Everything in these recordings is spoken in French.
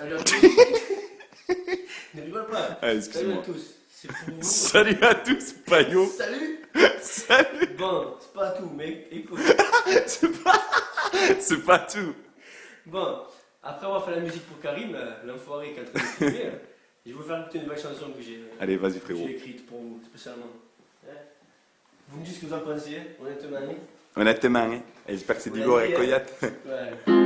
Salut à tous. Ne rigole pas. Ah, Salut à excuse-moi. tous. C'est pour vous. Salut à tous, Payot. Salut. Salut. Bon, c'est pas tout, mec. Écoute. C'est pas tout. Bon, après avoir fait la musique pour Karim, l'enfoiré qui est en train de filmer, je vais vous faire écouter une nouvelle chanson que Allez, vas-y, j'ai frérot. écrite pour vous, spécialement. Hein. Vous me dites ce que vous en pensez, honnêtement. Hein. Honnêtement, hein. Et j'espère que c'est du lourd et Coyote. Ouais.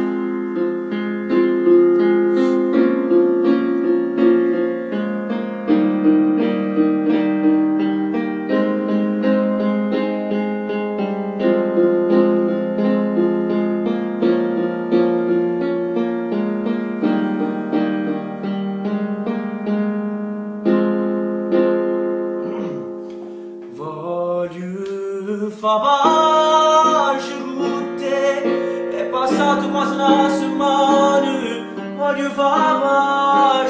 Voglio fare e passato quasi una settimana. Voglio fare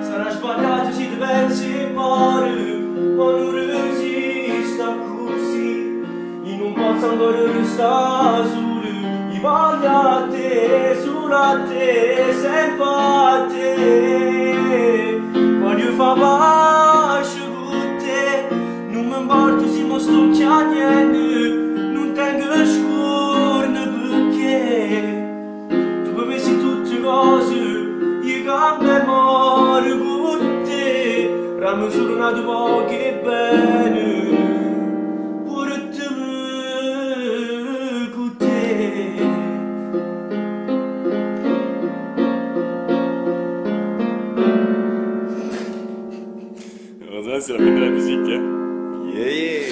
sarà sbagliato se ti pensi male, ma non resista così. In un posso ancora restare solo, io voglio a te, solo a te, sempre a te. Voglio fare non mi importa se mi sto chiedendo, non tengo scorno perché tu per me sei tutte cose, io cambio amore con te, ramo solo una tua che bene, pure te con te. Heureusement, c'est la fin de la musique, hein. Yeah, yeah.